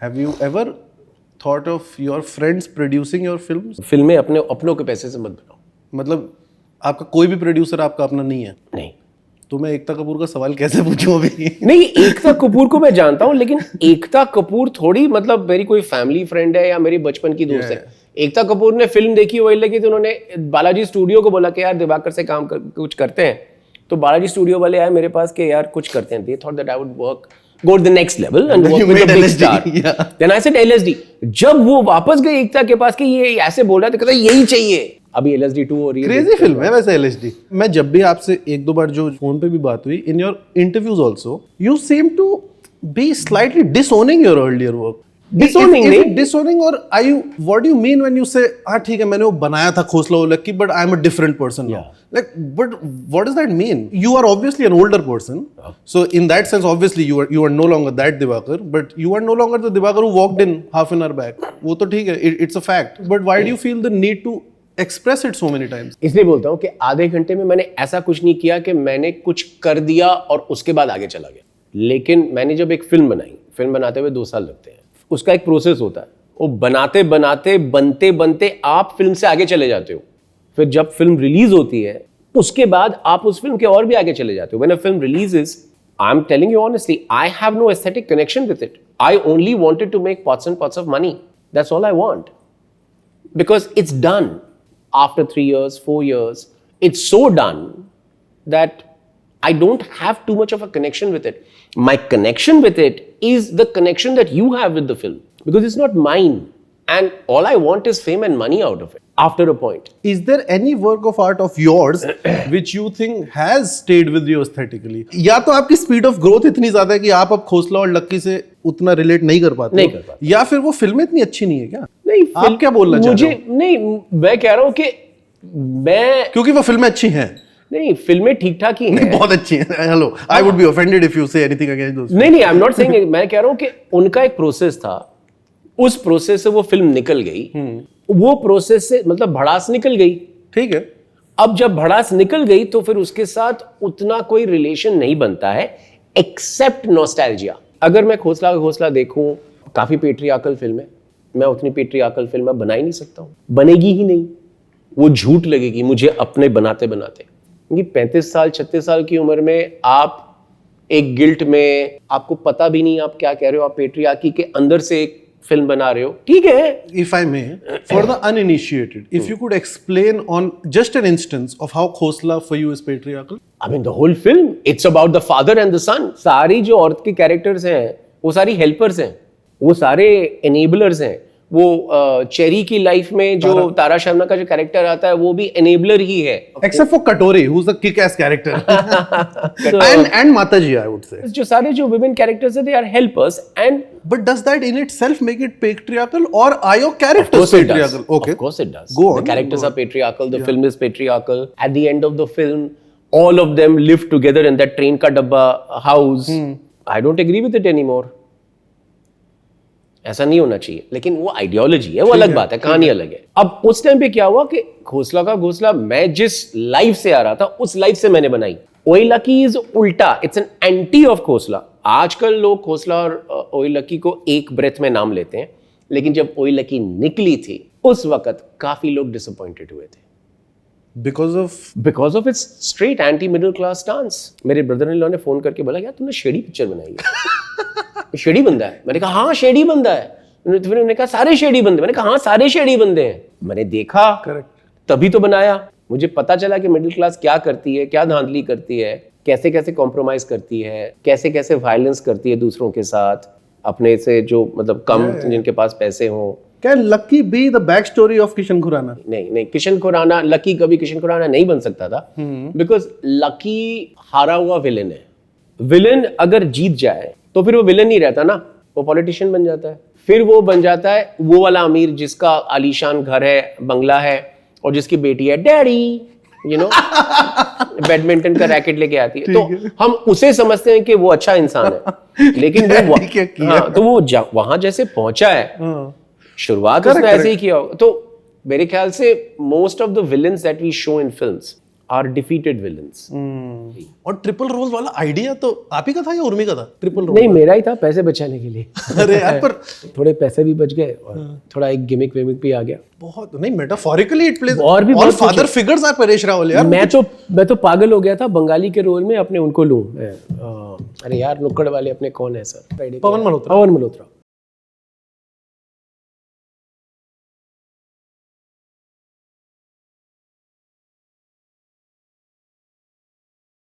Have you ever thought of your friends producing your films? फिल्में अपनों के पैसे से मत बनाओ। मतलब आपका कोई भी प्रोड्यूसर आपका अपना नहीं है? नहीं तो मैं एकता कपूर का सवाल कैसे पूछूं अभी? नहीं, एकता कपूर को मैं जानता हूं, लेकिन एकता कपूर थोड़ी मतलब मेरी कोई फैमिली फ्रेंड है या मेरी बचपन की दोस्त है। एकता कपूर ने फिल्म देखी वही लगी तो उन्होंने बालाजी स्टूडियो को बोला कि यार दिवाकर से कुछ करते हैं। तो बालाजी स्टूडियो वाले आए मेरे पास कि यार कुछ करते हैं। They thought that I would go to the next level and work with a big star. Then I said LSD. जब वो वापस गए एकता के पास कि ये ऐसे बोल रहा था, कहता यही चाहिए। अभी LSD 2 हो रही है। क्रेजी फिल्म है वैसे LSD। मैं जब भी आपसे एक दो बार जो फोन पे भी बात हुई, in your interviews also you seem to be slightly disowning your earlier work. Disowning नहीं, डिसोनिंग और I you what do you mean when you say हाँ ठीक है मैंने वो बनाया था खोसला वो lucky but I am a different person now, like but what does that mean? You are obviously an older person, so in that sense obviously you are no longer that Diwakar, but you are no longer the Diwakar who walked in half an hour back. वो तो ठीक है, it's a fact, but why do you feel the need to express it so many times? इसलिए बोलता हूँ कि आधे घंटे में मैंने ऐसा कुछ नहीं किया कि मैंने कुछ कर दिया और उसके बाद आगे चला गया। लेकिन मैंने जब एक फिल्म बनाई, फिल्म बनाते हुए 2 साल लगते हैं, उसका एक प्रोसेस होता है। वो बनाते बनाते बनते बनते आप फिल्म से आगे चले जाते हो। फिर जब फिल्म रिलीज होती है उसके बाद आप उस फिल्म के और भी आगे चले जाते हो। When a film releases, I'm telling you honestly, I have no aesthetic connection with it. I only wanted to make pots and pots of money. That's all I want. Because it's done after 3 years, 4 years. It's so done that I don't have too much of a connection with it. My connection with it is the connection that you have with the film. Because it's not mine. And all I want is fame and money out of it. After a point. Is there any work of art of yours which you think has stayed with you aesthetically? या तो आपकी speed of growth इतनी ज्यादा है कि आप अब खोसला और लक्की से उतना relate नहीं कर पाते? नहीं कर पाते। या फिर वो फिल्में इतनी अच्छी नहीं है क्या? नहीं, आप क्या बोलना चाह रहे हो? नहीं, मैं कह रहा हूं कि मैं क्योंकि वो फिल्में अच्छी हैं। नहीं, फिल्में ठीक ठाक ही हैं। बहुत अच्छी हैं। Hello, I would be offended if you say anything against those. नहीं, आई एम नॉट सेइंग। मैं कह रहा हूं कि उनका एक प्रोसेस था, उस प्रोसेस से वो फिल्म निकल गई। वो प्रोसेस से मतलब भड़ास निकल गई। ठीक है। अब जब भड़ास निकल गई तो फिर उसके साथ उतना कोई रिलेशन नहीं बनता है एक्सेप्ट नॉस्टैल्जिया। अगर मैं खोसला देखूं, काफी पेट्रियार्कल फिल्म है, मैं उतनी पेट्रियार्कल फिल्म बना ही नहीं सकता हूं, बनेगी ही नहीं। वो झूठ लगेगी मुझे अपने बनाते बनाते। क्योंकि 35 साल 36 साल की उम्र में आप एक गिल्ट में, आपको पता भी नहीं आप क्या कह रहे हो, आप पेट्रियार्की के अंदर से एक फिल्म बना रहे हो। ठीक है। If I may, for the uninitiated, if you could explain on just an instance of how Khosla for you is patriarchal? I mean the whole film, it's about the father and the son. सारी जो औरत की characters हैं वो सारी helpers हैं, वो सारे एनेबलर्स हैं। वो चेरी की लाइफ में जो तारा शर्मा का जो कैरेक्टर आता है वो भी एनेबलर ही है। Except for Katori, who's the kick-ass character. and Mataji, I would say. जो सारे जो women characters हैं, they are helpers and. But does that in itself make it patriarchal, or are your characters Of course patriarchal? It does. Okay. Of course it does. Go on. The characters are patriarchal. The film is patriarchal. At the end of the film, all of them live together in that train ka dabba house. I don't agree with it anymore. ऐसा नहीं होना चाहिए, लेकिन वो ideology है, वो अलग बात है, कहानी अलग है। अब उस टाइम पे क्या हुआ कि घोसला मैं जिस लाइफ से आ रहा था उस लाइफ से मैंने बनाई। ओए लकी इज उल्टा, इट्स एन एंटी ऑफ घोसला। आजकल लोग घोसला और ओए लकी को एक ब्रेथ में नाम लेते हैं, लेकिन जब ओए लकी निकली थी उस वक्त काफी लोग डिसअपॉइंटेड हुए थे। Because of its straight anti middle class stance. मेरे ब्रदर इन लॉ ने फोन करके बोला यार तुमने शेडी पिक्चर बनाई है। शेडी बंदा है। मैंने कहा हाँ शेडी बंदा है। उन्होंने कहा सारे शेडी बंदे। मैंने कहा हाँ सारे शेडी बंदे हैं। मैंने देखा, करेक्ट, तभी तो बनाया। मुझे पता चला कि मिडिल क्लास क्या करती है, क्या धांधली करती है, कैसे कैसे कॉम्प्रोमाइज करती है, कैसे कैसे वायलेंस करती है दूसरों के साथ, अपने से जो मतलब कम जिनके पास पैसे हों। Can Lucky be the backstory of Kishan Khurana? नहीं, किशन खुराना, लकी कभी किशन खुराना नहीं बन सकता था, बिकॉज लकी हारा हुआ विलेन है। विलेन अगर जीत जाए तो फिर वो विलेन नहीं रहता ना, वो पॉलिटिशियन बन जाता है। फिर वो बन जाता है वो वाला अमीर जिसका आलीशान घर है, बंगला है, और जिसकी बेटी है डैडी, यू नो, बैडमिंटन का रैकेट लेके आती है। तो हम उसे समझते हैं कि वो अच्छा इंसान है, लेकिन वो तो वो वहां जैसे पहुंचा है, शुरुआत उसने ऐसे ही किया होगा। तो मेरे ख्याल से most of the villains that we show in films are defeated villains. और ट्रिपल रोल वाला आइडिया तो आप ही का था या उर्मी का था? ट्रिपल रोल नहीं, मेरा ही था, पैसे बचाने के लिए। अरे यार, पर थोड़े पैसे भी बच गए और थोड़ा एक गिमिक विमिक भी आ गया। बहुत नहीं, मेटाफोरिकली इट प्लेज और भी बहुत father figures are Paresh Rawal यार। मैं तो पागल हो गया था बंगाली के रोल में, अपने उनको लूं मैं। अरे यार, नुक्कड़ वाले अपने कौन है सर? पवन मल्होत्रा। पवन मल्होत्रा